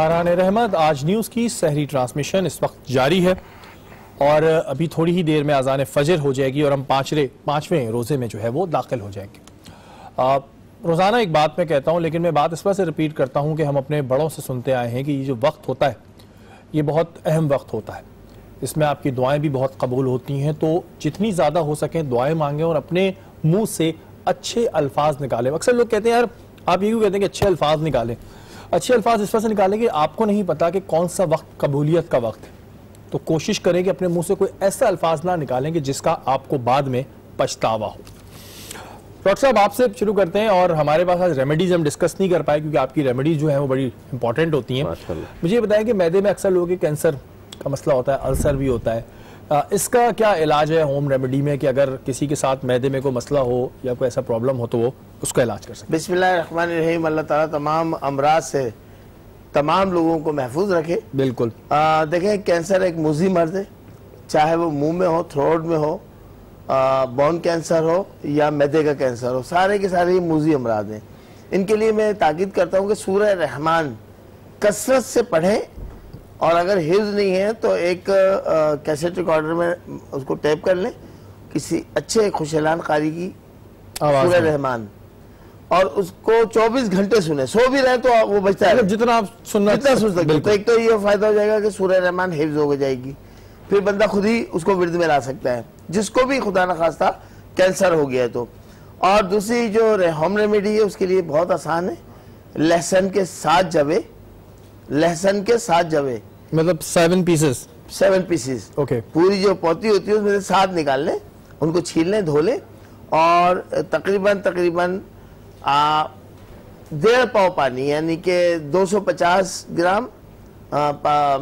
बारान रहमत। आज न्यूज़ की सहरी ट्रांसमिशन इस वक्त जारी है और अभी थोड़ी ही देर में अजान फजर हो जाएगी और हम पाँचवें रोज़े में जो है वो दाखिल हो जाएंगे। रोज़ाना एक बात मैं कहता हूँ, लेकिन मैं बात इस वजह से रिपीट करता हूँ कि हम अपने बड़ों से सुनते आए हैं कि ये जो वक्त होता है ये बहुत अहम वक्त होता है। इसमें आपकी दुआएं भी बहुत कबूल होती हैं, तो जितनी ज़्यादा हो सकें दुआएं मांगें और अपने मुंह से अच्छे अल्फाज निकालें। अक्सर लोग कहते हैं यार आप ये क्यों कहते हैं कि अच्छे अल्फाज निकालें। अच्छे अल्फाज इस वजह से निकालें कि आपको नहीं पता कि कौन सा वक्त कबूलियत का वक्त है, तो कोशिश करें कि अपने मुंह से कोई ऐसा अल्फाज ना निकालें कि जिसका आपको बाद में पछतावा हो। डॉक्टर साहब आपसे शुरू करते हैं और हमारे पास आज रेमेडीज हम डिस्कस नहीं कर पाए क्योंकि आपकी रेमेडीज जो है वो बड़ी इंपॉर्टेंट होती हैं। मुझे ये बताएं कि मैदे में अक्सर लोगों के कैंसर का मसला होता है, अल्सर भी होता है, इसका क्या इलाज है होम रेमेडी में कि अगर किसी के साथ मैदे में कोई मसला हो या कोई ऐसा प्रॉब्लम हो तो वो उसका इलाज कर सकते? बिस्मिल्लाहिर्रहमानिर्रहीम। अल्लाह ताला तमाम अमराज से तमाम लोगों को महफूज रखे। बिल्कुल। देखें, कैंसर एक मुज़ी मर्ज है, चाहे वो मुंह में हो, थ्रोट में हो, बोन कैंसर हो या मैदे का कैंसर हो, सारे के सारे ये मुज़ी अमराज हैं। इनके लिए मैं ताकीद करता हूँ कि सूरह रहमान कसरत से पढ़ें और अगर हिफ्ज़ नहीं है तो एक कैसेट रिकॉर्डर में उसको टैप कर लें, किसी अच्छे खुशेलान कारी की सूरह रहमान, और उसको 24 घंटे सुने। सो भी रहे तो वो बचता है, जितना आप सुनना जितना सुन सकते। तो एक तो ये फायदा हो जाएगा कि सूरह रहमान हिफ्ज़ हो जाएगी, फिर बंदा खुद ही उसको विर्द में ला सकता है जिसको भी खुदा न खास्ता कैंसर हो गया तो। और दूसरी जो होम रेमेडी है उसके लिए बहुत आसान है, लहसुन के 7 जवे, लहसुन के 7 जवे मतलब 7 पीसेस। ओके। पूरी जो पौती होती है उसमें से 7 निकाल लें, उनको छील लें, धो लें और तकरीबन 1.5 पाव पानी यानी कि 250 ग्राम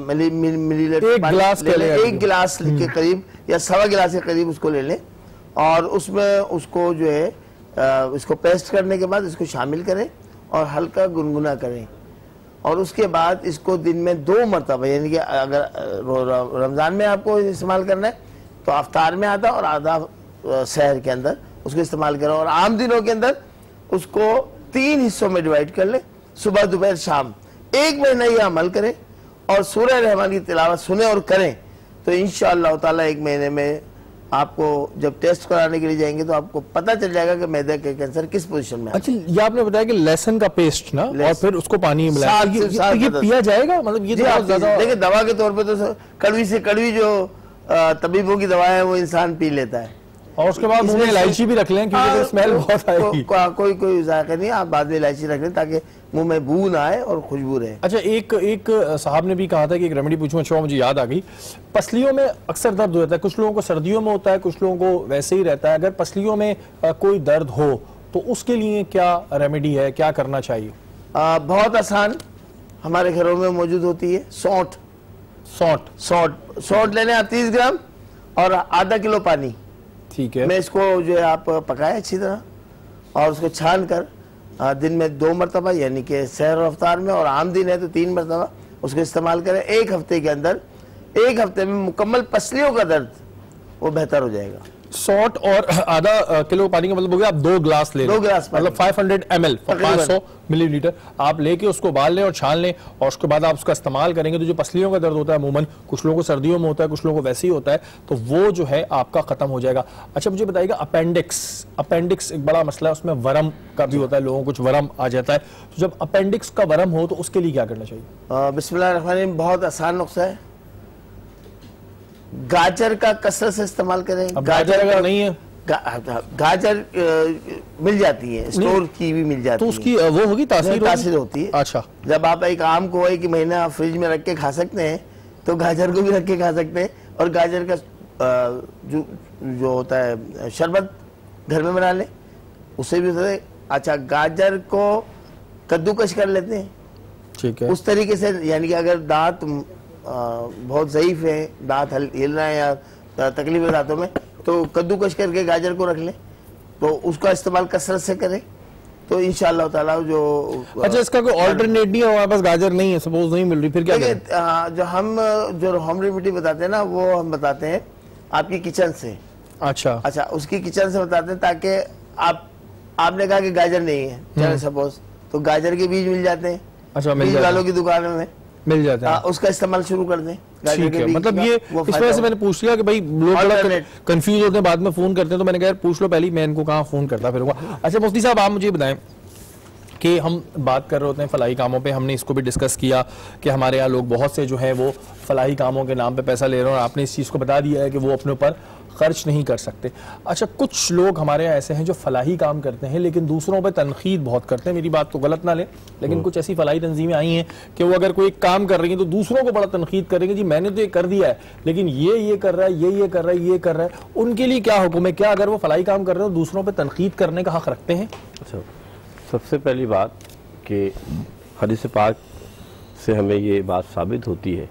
मिलीलीटर एक गिलास के करीब या 1.25 गिलास के करीब उसको ले लें और उसमें उसको जो है इसको पेस्ट करने के बाद इसको शामिल करें और हल्का गुनगुना करें। और उसके बाद इसको दिन में 2 मरतबा, यानी कि अगर रमज़ान में आपको इस्तेमाल करना है तो अफ्तार में आधा और आधा सहर के अंदर उसको इस्तेमाल करें। और आम दिनों के अंदर उसको 3 हिस्सों में डिवाइड कर लें, सुबह दोपहर शाम। 1 महीना ये अमल करें और सूरह रहमान की तिलावत सुने और करें तो इंशाअल्लाह ताला 1 महीने में आपको जब टेस्ट कराने के लिए जाएंगे तो आपको पता चल जाएगा कि मैदे का कैंसर किस पोजीशन में है। अच्छा, ये आपने बताया कि लहसुन का पेस्ट ना और फिर उसको पानी में मिलाया, ये पिया जाएगा? मतलब ये तो ज्यादा देखिए दवा के तौर पे तो कड़वी से कड़वी जो तबीबों की दवा है वो इंसान पी लेता है। और उसके बाद मुंह में इलायची भी रख लें क्योंकि स्मेल बहुत आएगी। कोई जायका नहीं, आप बाद में इलायची रख लें ताकि मुंह में बू ना आए और खुशबू रहे। अच्छा, एक साहब ने भी कहा था कि एक रेमेडी पूछूं, अच्छा मुझे याद आ गई। पसलियों में अक्सर दर्द होता है, कुछ लोगों को सर्दियों में होता है, कुछ लोगों को वैसे ही रहता है। अगर पसलियों में कोई दर्द हो तो उसके लिए क्या रेमेडी है, क्या करना चाहिए? बहुत आसान, हमारे घरों में मौजूद होती है सौंठ लेने आप 30 ग्राम और आधा किलो पानी। ठीक है। मैं इसको जो है आप पकाए अच्छी तरह और उसको छान कर दिन में 2 मरतबा यानी कि सहर और अफ्तार में, और आम दिन है तो 3 मरतबा उसको इस्तेमाल करें। 1 हफ्ते के अंदर, 1 हफ्ते में मुकम्मल पसलियों का दर्द वो बेहतर हो जाएगा। सॉल्ट और आधा किलो पानी का मतलब हो गया आप 2 गिलास ले, 2 गिलास मतलब 500 ml 500 मिलीलीटर आप लेके उसको उबाल लें और छान लें और उसके बाद आप उसका इस्तेमाल करेंगे तो जो पसलियों का दर्द होता है, अमूमन कुछ लोगों को सर्दियों में होता है, कुछ लोगों को वैसे ही होता है, तो वो जो है आपका खत्म हो जाएगा। अच्छा, मुझे बताइएगा अपेंडिक्स एक बड़ा मसला है, उसमें वर्म का भी होता है, लोगों को कुछ वर्म आ जाता है, तो जब अपेंडिक्स का वर्म हो तो उसके लिए क्या करना चाहिए? बिस्मिल्लाहिर्रहमानिर्रहीम, बहुत आसान नुस्खा है, गाजर का कसरत से इस्तेमाल करें। गाजर अगर नहीं है, गाजर मिल जाती है, स्टोर की भी मिल जाती है, तो उसकी वो होगी तासीर होती है। अच्छा, जब आप एक आम को 1 महीना फ्रिज में रख के खा सकते हैं तो गाजर को भी रख के खा सकते हैं। और गाजर का जो होता है शरबत घर में बना लें, उससे भी होता है। अच्छा, गाजर को कद्दूकश कर लेते हैं, ठीक है, उस तरीके से, यानी कि अगर दांत बहुत ज़ईफ है, दांत हिल रहे हैं या तकलीफ है दांतों में, तो कद्दूकश करके गाजर को रख लें, तो उसका इस्तेमाल कसरत से करें तो इंशाअल्लाह ताला जो। अच्छा, इसका कोई ऑल्टरनेट नहीं है, हमारे पास गाजर नहीं है, सपोज नहीं मिल रही, फिर क्या करें? जो होम रेमेडी बताते हैं ना, वो हम बताते हैं आपकी किचन से। अच्छा, उसकी किचन से बताते हैं ताकि आपने कहा कि गाजर नहीं है, चलो सपोज, तो गाजर के बीज मिल जाते हैं, अच्छा, बीज वालों की दुकान में, मिल जाता है, उसका इस्तेमाल शुरू कर दें। ठीक है, मतलब ये इस वजह से मैंने पूछ लिया कि भाई लोग बड़ा कंफ्यूज होते हैं, बाद में फोन करते हैं, तो मैंने कहा पूछ लो पहले, मैं इनको कहाँ फोन करता फिरूंगा। अच्छा मुफ्ती साहब, आप मुझे बताएं कि हम बात कर रहे होते हैं फलाही कामों पे, हमने इसको भी डिस्कस किया कि हमारे यहाँ लोग बहुत से जो है वो फलाही कामों के नाम पे पैसा ले रहे हैं, और आपने इस चीज़ को बता दिया है कि वो अपने ऊपर खर्च नहीं कर सकते। अच्छा, कुछ लोग हमारे यहाँ ऐसे हैं जो फलाही काम करते हैं लेकिन दूसरों पे तनकीद बहुत करते हैं, मेरी बात को गलत ना लें, लेकिन कुछ ऐसी फलाही तंजीमें आई हैं कि वो अगर कोई काम कर रही हैं तो दूसरों को बड़ा तनकीद करेंगे, जी मैंने तो ये कर दिया है लेकिन ये कर रहा है, ये कर रहा है, ये कर रहा है, उनके लिए क्या हुक्म है? क्या अगर वो फलाही काम कर रहे हो दूसरों पर तनकीद करने का हक रखते हैं? अच्छा, सबसे पहली बात कि हदीस पाक से हमें ये बात साबित होती है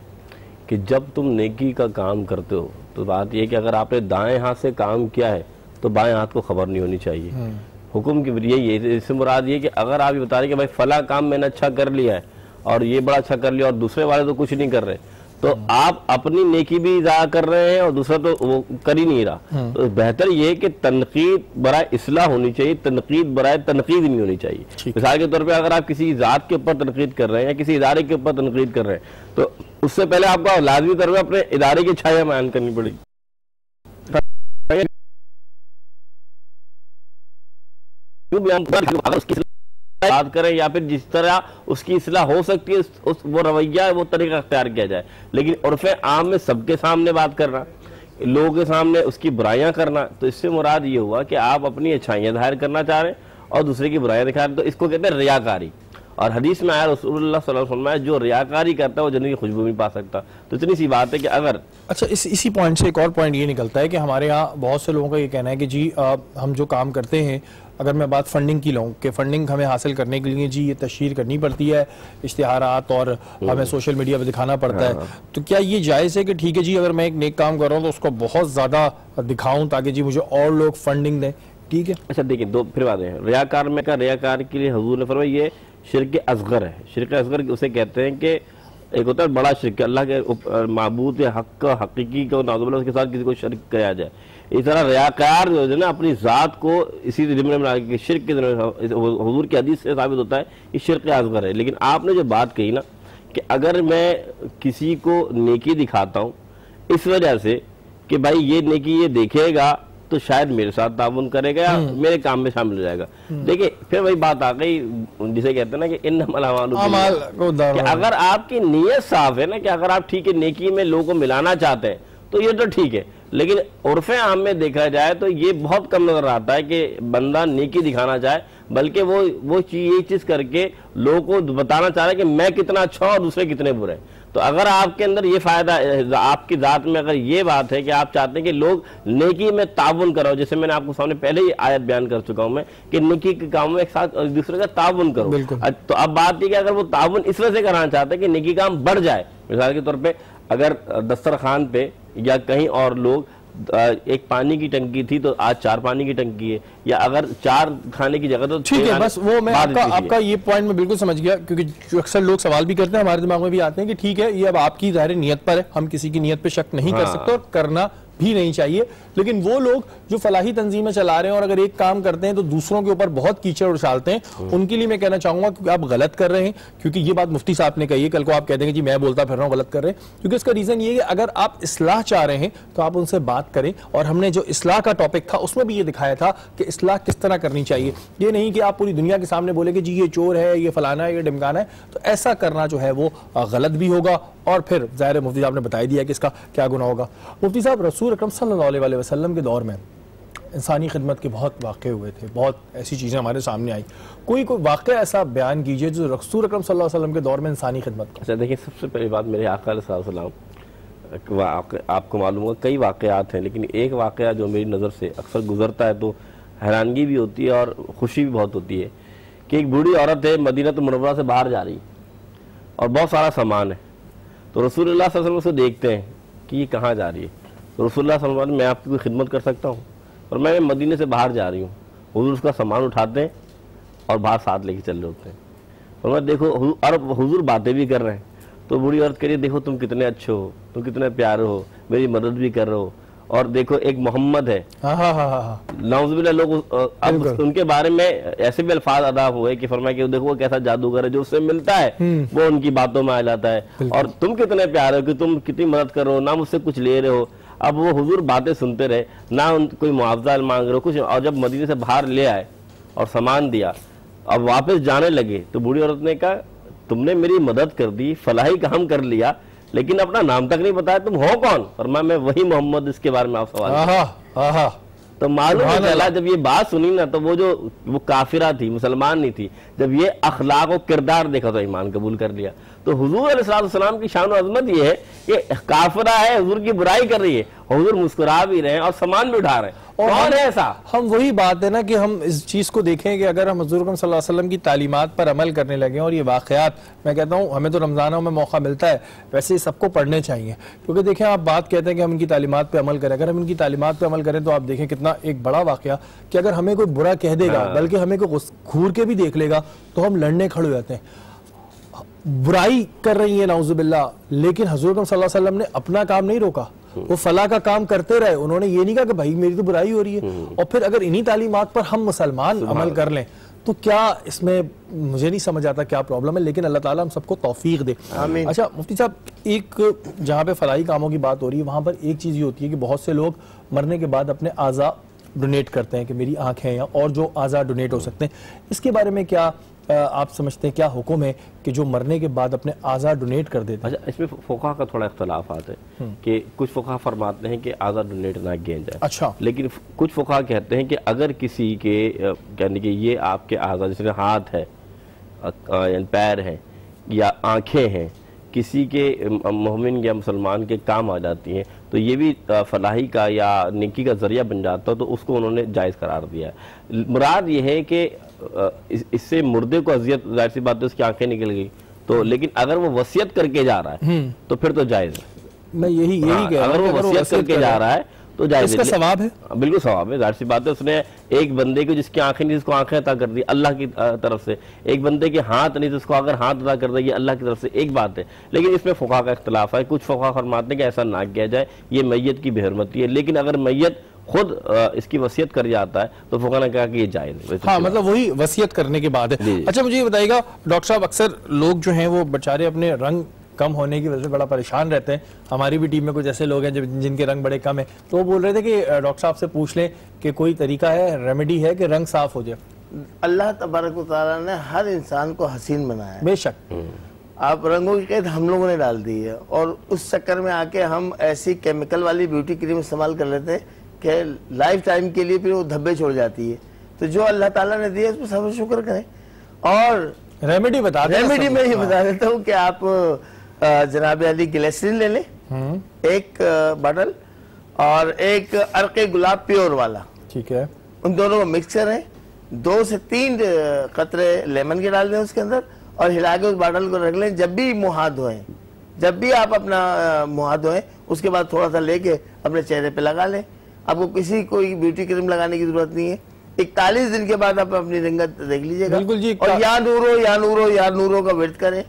कि जब तुम नेकी का काम करते हो तो बात यह कि अगर आपने दाएं हाथ से काम किया है तो बाएं हाथ को खबर नहीं होनी चाहिए। हुक्म की यही है, इससे मुराद ये कि अगर आप ये बता रहे कि भाई फला काम मैंने अच्छा कर लिया है और ये बड़ा अच्छा कर लिया और दूसरे वाले तो कुछ नहीं कर रहे, तो आप अपनी नेकी भी ज़ाया कर रहे हैं और दूसरा तो वो कर ही नहीं रहा। तो बेहतर ये है कि तनकीद बराए इस्लाह होनी चाहिए, तनकीद बराए तनकीद नहीं होनी चाहिए। मिसाल के तौर पे अगर आप किसी ज़ात के ऊपर तनकीद कर रहे हैं या किसी इदारे के ऊपर तनकीद कर रहे हैं तो उससे पहले आपको लाजमी तौर पर अपने इदारे की छाया बयान करनी पड़ेगी। अगर उसकी बात करें या फिर जिस तरह उसकी इस्लाह हो सकती है वो रवैया वो तरीका अख्तियार किया जाए, लेकिन उर्फ़े आम में सबके सामने बात करना, लोगों के सामने उसकी बुराइयां करना, तो इससे मुराद ये हुआ कि आप अपनी अच्छाइयां जाहिर करना चाह रहे हैं और दूसरे की बुराइयां दिखा रहे हैं, तो इसको कहते हैं रियाकारी। और हदीस में आया रसूलुल्लाह सल्लल्लाहु अलैहि वसल्लम जो रियाकारी करता है वो जन्नत की खुशबू नहीं पा सकता। तो इतनी सी बात है कि अगर अच्छा इसी पॉइंट से एक और पॉइंट ये निकलता है कि हमारे यहाँ बहुत से लोगों का ये कहना है कि जी हम जो काम करते हैं, अगर मैं बात फंडिंग की लूँ कि फंडिंग हमें हासिल करने के लिए जी ये तशहीर करनी पड़ती है, इश्तिहारात और हमें सोशल मीडिया पर दिखाना पड़ता है, तो क्या ये जायज़ है कि ठीक है जी अगर मैं एक नेक काम कर रहा हूँ तो उसको बहुत ज़्यादा दिखाऊँ ताकि जी मुझे और लोग फंडिंग दें? ठीक है। अच्छा देखिए, दो फिर बातें हैं। रियाकार में का रियाकार के लिए हुजूर ने फरमाया ये शिर्क असगर है। शिर्क असगर उसे कहते हैं कि एक होता है बड़ा शिर्क, अल्लाह के माबूद हक हकीकी को नाज़ुबिल्लाह उसके साथ किसी को शिर्क किया जाए। इस तरह रियाकार जो है ना अपनी ज़ात को इसी ज़िम्मे में कि शिर्क के हुजूर की हदीस से साबित होता है कि शिर्क असगर है। लेकिन आपने जो बात कही ना कि अगर मैं किसी को नेकी दिखाता हूँ इस वजह से कि भाई ये नेकी ये देखेगा तो शायद मेरे साथ ताउन करेगा या मेरे काम में शामिल हो जाएगा। देखिए फिर वही बात आ गई जिसे कहते हैं ना कि इन्नमल अमालु, कि अगर आपकी नीयत साफ है ना कि अगर आप ठीक है नेकी में लोगों को मिलाना चाहते हैं तो ये तो ठीक है, लेकिन उर्फ़े आम में देखा जाए तो ये बहुत कम नजर आता है कि बंदा नेकी दिखाना चाहे, बल्कि वो ये चीज़ करके लोगों को बताना चाह रहा है कि मैं कितना अच्छा और दूसरे कितने बुरे हैं। तो अगर आपके अंदर ये फायदा, आपकी ज़ात में अगर ये बात है कि आप चाहते हैं कि लोग नेकी में ताउन करो, जैसे मैंने आपको सामने पहले ही आयत बयान कर चुका हूं मैं कि नेकी के काम में एक साथ एक दूसरे का ताउन करो, तो अब बात ये कि अगर वो ताउन इस वजह से कराना चाहते हैं कि नेकी काम बढ़ जाए, मिसाल के तौर पर अगर दस्तरखान पे या कहीं और लोग एक पानी की टंकी थी तो आज 4 पानी की टंकी है, या अगर 4 खाने की जगह तो ठीक है। बस वो मैं आपका ये पॉइंट मैं बिल्कुल समझ गया, क्योंकि अक्सर लोग सवाल भी करते हैं, हमारे दिमाग में भी आते हैं कि ठीक है ये अब आपकी ज़ाहिर नियत पर है, हम किसी की नियत पे शक नहीं कर सकते और करना भी नहीं चाहिए, लेकिन वो लोग जो फलाही तंजीमें चला रहे हैं और अगर एक काम करते हैं तो दूसरों के ऊपर बहुत कीचड़ उछालते हैं, उनके लिए मैं कहना चाहूंगा कि आप गलत कर रहे हैं। क्योंकि ये बात मुफ्ती साहब ने कही है, कल को आप कहते हैं कि जी मैं बोलता फिर रहा हूं गलत कर रहे हैं, क्योंकि इसका रीजन ये है कि अगर आप इस्लाह चाह रहे हैं तो आप उनसे बात करें, और हमने जो इस्लाह का टॉपिक था उसमें भी ये दिखाया था कि इस्लाह किस तरह करनी चाहिए। ये नहीं कि आप पूरी दुनिया के सामने बोले कि जी ये चोर है, ये फलाना है, ये ढिमकाना है, तो ऐसा करना जो है वो गलत भी होगा और फिर ज़ाहिर मुफ्ती साहब ने बता दिया कि इसका क्या गुनाह होगा। मुफ्ती साहब, रसूल अकरम सल्लल्लाहु अलैहि वसल्लम के दौर में इंसानी खिदमत के बहुत वाक़े हुए थे, बहुत ऐसी चीज़ें हमारे सामने आई, कोई वाक़या ऐसा बयान कीजिए जो रसूल अकरम सल्लल्लाहु अलैहि वसल्लम के दौर में इंसानी खिदमत का। अच्छा देखिए, सबसे पहली बात मेरे आका अलैहि सल्लम, आपको मालूम होगा कई वाक़यात हैं, लेकिन एक वाक़या जो मेरी नज़र से अक्सर गुजरता है तो हैरानगी भी होती है और खुशी भी बहुत होती है कि एक बूढ़ी औरत है मदीना मुनव्वरा से बाहर जा रही और बहुत सारा सामान है, तो रसूलुल्लाह सल्लल्लाहु अलैहि वसल्लम उसे देखते हैं कि ये कहाँ जा रही है। तो रसूलुल्लाह सल्लल्लाहु अलैहि वसल्लम, मैं आपकी कोई खिदमत कर सकता हूँ, और मैं मदीने से बाहर जा रही हूँ। हुजूर उसका सामान उठाते हैं और बाहर साथ लेके चल रहे होते हैं, और मैं देखो और हुजूर बातें भी कर रहे हैं। तो बूढ़ी औरत कह रही है देखो तुम कितने अच्छे हो, तुम कितने प्यारे हो, मेरी मदद भी कर रहे हो, और देखो एक मोहम्मद है, नाउज़ुबिल्लाह, लोग अब उनके बारे में ऐसे भी अल्फाज अदा हुए कि फरमाया कि देखो वो कैसा जादूगर है, जो उससे मिलता है वो उनकी बातों में आ जाता है, और तुम कितने प्यारे हो कि तुम कितनी मदद कर रहे हो, ना मुझसे कुछ ले रहे हो। अब वो हुजूर बातें सुनते रहे, ना कोई मुआवजा मांग रहे हो कुछ, और जब मदीने से बाहर ले आए और सामान दिया, अब वापस जाने लगे तो बूढ़ी औरत ने कहा तुमने मेरी मदद कर दी, फलाही काम कर लिया, लेकिन अपना नाम तक नहीं बताया, तुम हो कौन? और मैं वही मोहम्मद, इसके बारे में आप सवाल। तो मालूम चला जब ये बात सुनी ना, तो वो काफिरा थी, मुसलमान नहीं थी, जब ये अखलाक और किरदार देखा तो ईमान कबूल कर लिया। तो हुजूर अलैहिस्सलाम की शान और अजमत ये है कि काफिरा है, हुजूर की बुराई कर रही है, हुजूर मुस्कुरा भी रहे हैं और सामान भी उठा रहे हैं। और कौन है ऐसा? हम वही बात है ना कि हम इस चीज को देखें कि अगर हम हुजूर सल्लल्लाहु अलैहि वसल्लम की तालीमात पर अमल करने लगे, और ये वाकयात, मैं कहता हूँ हमें तो रमजानों में मौका मिलता है, वैसे सबको पढ़ने चाहिए, क्योंकि देखें आप बात कहते हैं कि हम इनकी तालीमात पे अमल करें, अगर हम इनकी तालीमात पे अमल करें तो आप देखें कितना एक बड़ा वाकया कि अगर हमें कोई बुरा कह देगा, बल्कि हमें कोई घूर के भी देख लेगा, तो हम लड़ने खड़े हो जाते हैं। बुराई कर रही है नाउजुबिल्लाह, लेकिन हुजूर सल्लल्लाहु अलैहि वसल्लम ने अपना काम नहीं रोका, वो फला का काम करते रहे। उन्होंने ये नहीं कहा कि भाई मेरी तो बुराई हो रही है। और फिर अगर इन्हीं तालीमात पर हम मुसलमान अमल कर लें तो क्या इसमें, मुझे नहीं समझ आता क्या प्रॉब्लम है, लेकिन अल्लाह ताला हम सबको तौफीक दे। अच्छा मुफ्ती साहब, एक जहाँ पे फलाही कामों की बात हो रही है, वहां पर एक चीज ये होती है कि बहुत से लोग मरने के बाद अपने आज़ा डोनेट करते हैं कि मेरी आंखें या और जो आज़ा डोनेट हो सकते हैं, इसके बारे में क्या आप समझते हैं, क्या हुक्म है कि जो मरने के बाद अपने आज़ा डोनेट कर देते हैं? अच्छा, इसमें फ़ुक़हा का थोड़ा इख्तलाफ आता है कि कुछ फ़ुक़हा फरमाते हैं कि आज़ा डोनेट ना किया जाए। अच्छा। लेकिन कुछ फ़ुक़हा कहते हैं कि अगर किसी के यानी कि ये आपके आज़ा, जैसे हाथ है, पैर हैं या आँखें हैं, किसी के मोमिन या मुसलमान के काम आ जाती हैं, तो ये भी फलाही का या नेकी का जरिया बन जाता है, तो उसको उन्होंने जायज़ करार दिया है। मुराद ये है कि इससे मुर्दे को अजियत, जाहिर सी बात है उसकी आंखें निकल गई, तो लेकिन अगर वो वसीयत करके जा रहा है तो फिर तो जायज़ है। मैं यही कह रहा हूं, अगर वो वसीयत करके जा रहा है तो जायज़ है, इसका सवाब है, बिल्कुल सवाब है। जाहिर सी बात है, उसने एक बंदे को जिसकी आंखें नहीं, जिसको आंखें अता कर दी अल्लाह की तरफ से, एक बंदे के हाथ नहीं, जिसको अगर हाथ अता कर देगी अल्लाह की तरफ से, एक बात है। लेकिन इसमें फ़ुक़हा का इख्तिलाफ है, कुछ फ़ुक़हा फरमाते हैं कि ऐसा ना किया जाए, ये मैयत की बेहरमती है, लेकिन अगर मैयत खुद इसकी वसीयत कर जाता है तो फ़ुक़हा ने कहा कि ये जायज़ है। हाँ, मतलब वही वसीयत करने की बात है। अच्छा मुझे ये बताइएगा डॉक्टर साहब, अक्सर लोग जो हैं वो बेचारे अपने रंग कम होने की वजह से बड़ा परेशान रहते हैं। हमारी भी टीम में कुछ ऐसे लोग हैं जिनके रंग बड़े कम हैं, तो वो बोल रहे थे कि डॉक्टर साहब से पूछ लें कि कोई तरीका है, रेमेडी है कि रंग साफ हो जाए। अल्लाह तबारक व तआला ने हर इंसान को हसीन बनाया है, बेशक। आप रंगों की कैद हम लोगों ने डाल दी है, और उस चक्कर में आके हम ऐसी केमिकल वाली ब्यूटी क्रीम इस्तेमाल कर लेते हैं कि लाइफ टाइम के लिए फिर वो धब्बे छोड़ जाती है। तो जो अल्लाह ताला ने दिया उस पर सब शुक्र करें। और रेमेडी बता दें। रेमेडी मैं ये बता देता हूँ कि आप जनाब अली ग्लिसरीन ले लें, एक बॉटल, और एक अर्के गुलाब प्योर वाला, ठीक है, उन दोनों को मिक्स करें, 2 से 3 कतरे लेमन के डाल दें उसके अंदर, और हिला के उस बॉटल को रख लें। जब भी मुँह हाथ धोएं, जब भी आप अपना मुँह हाथ धोएं, उसके बाद थोड़ा सा लेके अपने चेहरे पे लगा लें। आपको किसी कोई ब्यूटी क्रीम लगाने की जरूरत नहीं है। 41 दिन के बाद आप अपनी रंगत देख लीजिएगा। बिल्कुल जी। और या नूरो या नूरो या नूरो का व्रत करें,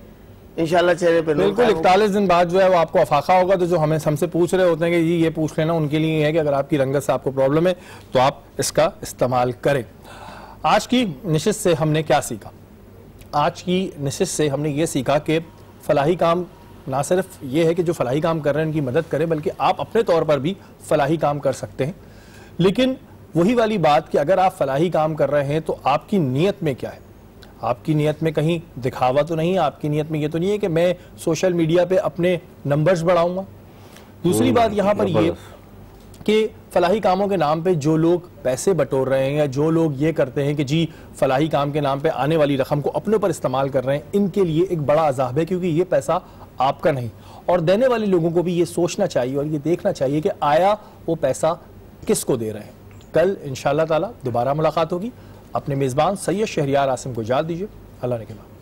इंशाल्लाह चेहरे पे बिल्कुल 41 दिन बाद जो है वो आपको अफाका होगा। तो जो हमसे पूछ रहे होते हैं कि ये पूछ लेना, उनके लिए है कि अगर आपकी रंगत से आपको प्रॉब्लम है तो आप इसका इस्तेमाल करें। आज की नशिस्त से हमने क्या सीखा? आज की नशिस्त से हमने ये सीखा कि फलाही काम ना सिर्फ ये है कि जो फलाही काम कर रहे हैं उनकी मदद करें, बल्कि आप अपने तौर पर भी फलाही काम कर सकते हैं। लेकिन वही वाली बात कि अगर आप फलाही काम कर रहे हैं तो आपकी नीयत में क्या है? आपकी नीयत में कहीं दिखावा तो नहीं है, आपकी नीयत में ये तो नहीं है कि मैं सोशल मीडिया पे अपने नंबर्स बढ़ाऊंगा। दूसरी बात यहाँ पर ये कि फलाही कामों के नाम पे जो लोग पैसे बटोर रहे हैं या जो लोग ये करते हैं कि जी फलाही काम के नाम पे आने वाली रकम को अपने ऊपर इस्तेमाल कर रहे हैं, इनके लिए एक बड़ा अजाब है, क्योंकि ये पैसा आपका नहीं। और देने वाले लोगों को भी ये सोचना चाहिए और ये देखना चाहिए कि आया वो पैसा किसको दे रहे हैं। कल इंशाअल्लाह ताला दोबारा मुलाकात होगी। अपने मेज़बान सैयद शहरियार आसिम को इजाज़त दीजिए। अल्लाह ने के बाद।